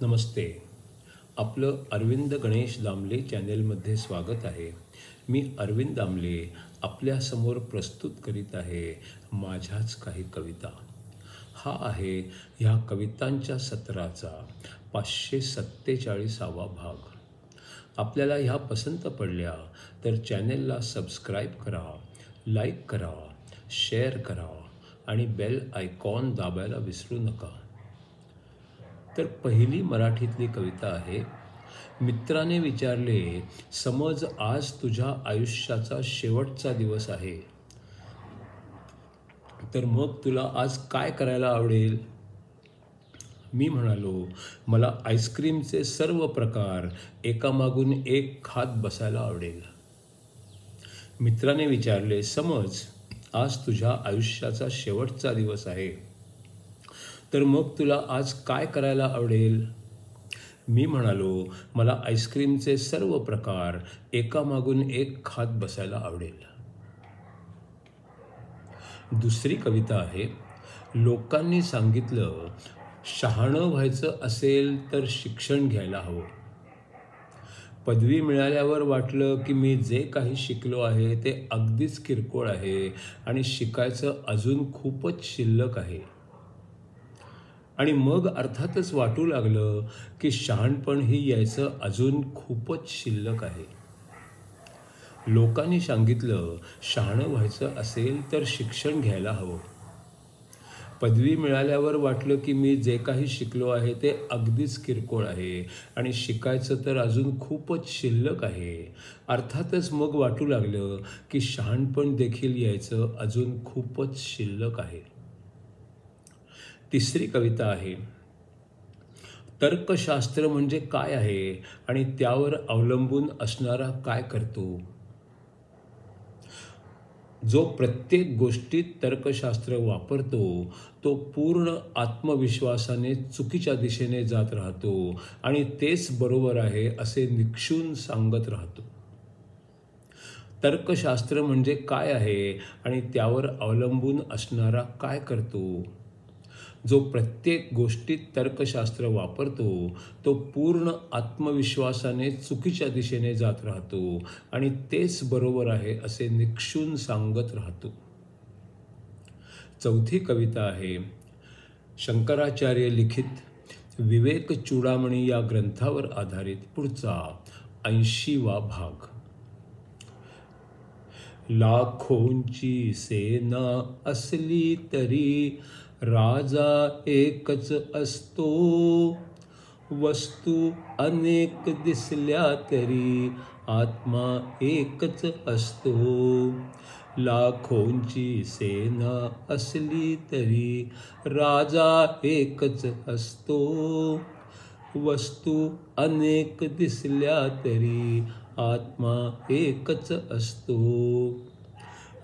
नमस्ते. आपलं अरविंद गणेश दामले चॅनेलमध्ये स्वागत आहे. मी अरविंद दामले आपल्यासमोर प्रस्तुत करीत आहे माझ्याच काही कविता. हा आहे ह्या कवितांच्या सत्राचा 547वा भाग. आपल्याला ह्या पसंत पडल्या तर चॅनेलला सबस्क्राईब करा, लाईक करा, शेअर करा आणि बेल आयकॉन दाबायला विसरू नका. तर पहिली मराठीतली कविता आहे. मित्राने विचारले, समज आज तुझ्या आयुष्याचा शेवटचा दिवस आहे, तर मग तुला आज काय करायला आवडेल? मी म्हणालो, मला आईस्क्रीमचे सर्व प्रकार एकामागून एक खात बसायला आवडेल. मित्राने विचारले, समज आज तुझ्या आयुष्याचा शेवटचा दिवस आहे, तर मग तुला आज काय करायला आवडेल? मी म्हणालो, मला आईस्क्रीमचे सर्व प्रकार एकामागून एक खात बसायला आवडेल. दुसरी कविता आहे. लोकांनी सांगितलं, शहाणं व्हायचं असेल तर शिक्षण घ्यायला हवं. पदवी मिळाल्यावर वाटलं की मी जे काही शिकलो आहे ते अगदीच किरकोळ आहे आणि शिकायचं अजून खूपच शिल्लक आहे. आणि मग अर्थातच वाटू लागलं की शहाणपणही यायचं अजून खूपच शिल्लक आहे. लोकांनी सांगितलं, शहाणं व्हायचं असेल तर शिक्षण घ्यायला हवं. पदवी मिळाल्यावर वाटलं की मी जे काही शिकलो आहे ते अगदीच किरकोळ आहे आणि शिकायचं तर अजून खूपच शिल्लक आहे. अर्थातच मग वाटू लागलं की शहाणपण देखील यायचं अजून खूपच शिल्लक आहे. तिसरी कविता आहे. तर्कशास्त्र म्हणजे काय आहे आणि त्यावर अवलंबून असणारा काय करतो? जो प्रत्येक गोष्टीत तर्कशास्त्र वापरतो तो पूर्ण आत्मविश्वासाने चुकीच्या दिशेने जात राहतो आणि तेच बरोबर आहे असे निक्षून सांगत राहतो. तर्कशास्त्र म्हणजे काय आहे आणि त्यावर अवलंबून असणारा काय करतो? जो प्रत्येक गोष्टीत तर्कशास्त्र वापरतो तो पूर्ण आत्मविश्वासाने चुकीच्या दिशेने जात राहतो आणि तेच बरोबर आहे असे निक्षून सांगत राहतो. चौथी कविता आहे. शंकराचार्य लिखित विवेक चूडामणी या ग्रंथावर आधारित पुढचा 80वा भाग. लाखोंची सेना असली तरी राजा एकच असतो. वस्तू अनेक दिसल्या तरी आत्मा एकच असतो. लाखोंची सेना असली तरी राजा एकच असतो. वस्तू अनेक दिसल्या तरी आत्मा एकच असतो.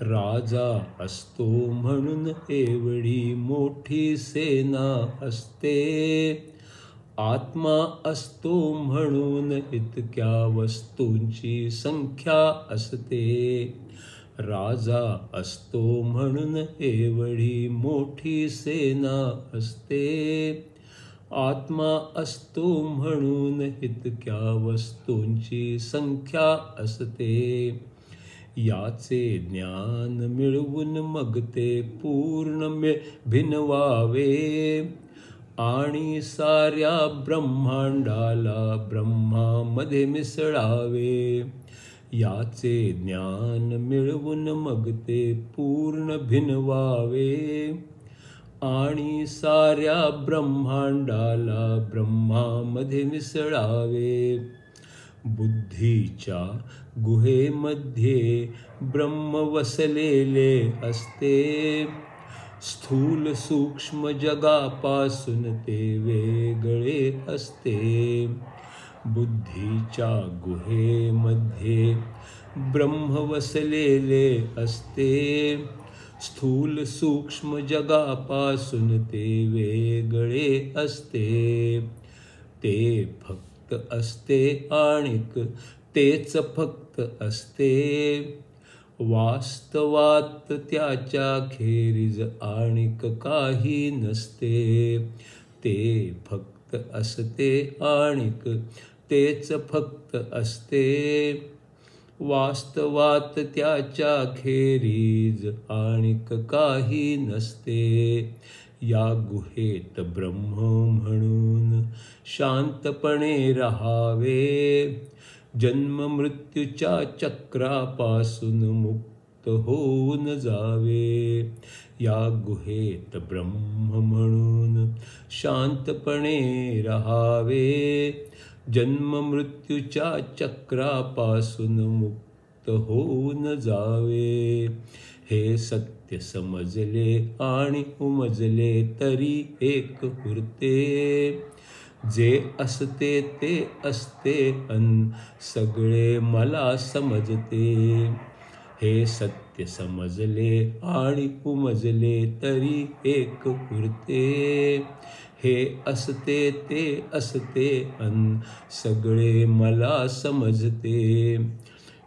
राजा असतो म्हणून एवढी मोठी सेना असते. आत्मा असतो म्हणून इतक्या वस्तूंची संख्या असते. राजा असतो म्हणून एवढी मोठी सेना असते. आत्मा असतो म्हणून इतक्या वस्तूंची संख्या असते. याचे ज्ञान मिळवून मग ते पूर्ण भिनवावे आणि साऱ्या ब्रह्मांडाला ब्रह्मामध्ये मिसळावे. याचे ज्ञान मिळवून मग ते पूर्ण भिनवावे आणि साऱ्या ब्रह्मांडाला ब्रह्मामध्ये मिसळावे. बुद्धीच्या गुहेमध्ये ब्रह्म वसलेले असते. स्थूल सूक्ष्म जगापासून ते वेगळे असते. बुद्धीच्या गुहेमध्ये ब्रह्म वसलेले असते. स्थूल सूक्ष्म जगापासून ते वेगळे असते. ते फक्त असते आणिक तेच फक्त असते. वास्तवात त्याच्या खेरीज आणिक काही नसते. ते फक्त फक्त असते आणिक तेच फक्त असते. वास्तवात त्याच्या खेरीज आणिक काही नसते. या गुहेत ब्रह्म म्हणून शांतपणे राहावे. जन्म मृत्यूच्या चक्रापासून मुक्त होऊन जावे. या गुहेत ब्रह्म म्हणून शांतपणे राहावे. जन्म मृत्यूच्या चक्रापासून मुक्त होऊन जावे. हे सत्य समजले आणि उमजले तरी एक उरते. जे असते ते असते अन सगळे मला समजते. हे सत्य समजले आणि उमजले तरी एक उरते. हे असते ते असते अन सगळे मला समजते.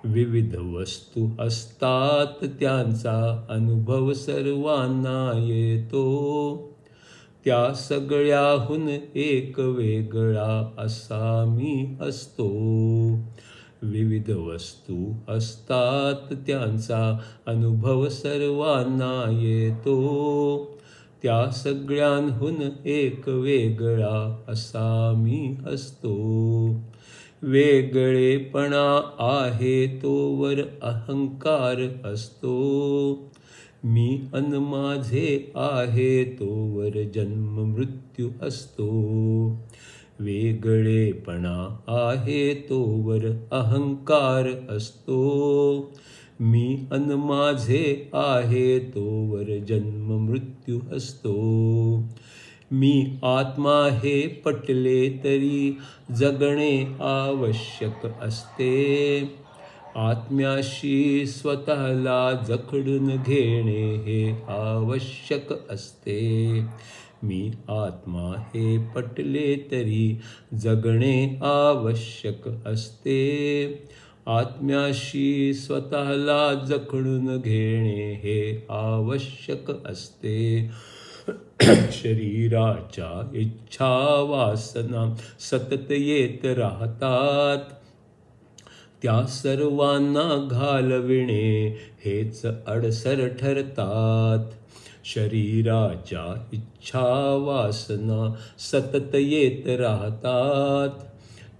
विविध वस्तू असतात त्यांचा अनुभव सर्वांना येतो. त्या सगळ्याहून एक वेगळा असा मी असतो. विविध वस्तू असतात त्यांचा अनुभव सर्वांना येतो. त्या सगळ्यांहून एक वेगळा असा मी असतो. वेगळेपणा आहे तोवर अहंकार असतो. मी अन माझे आहे तोवर जन्म मृत्यू असतो. वेगळेपणा आहे तोवर अहंकार असतो. मी अन माझे आहे तोवर जन्म मृत्यू असतो. मी आत्मा हे पटले तरी जगणे आवश्यक असते. आत्म्याशी स्वतःला जखडून घेणे हे आवश्यक असते. मी आत्मा हे पटले तरी जगणे आवश्यक असते. आत्म्याशी स्वतःला जखडून घेणे हे आवश्यक असते. शरीराच्या इच्छा वासना सतत येत राहतात. त्या सर्वांना घालविणे हेच अडसर ठरतात. शरीराच्या इच्छा वासना सतत येत राहतात.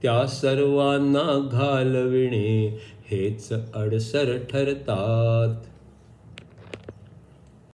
त्या सर्वांना घालविणे हेच अडसर ठरतात.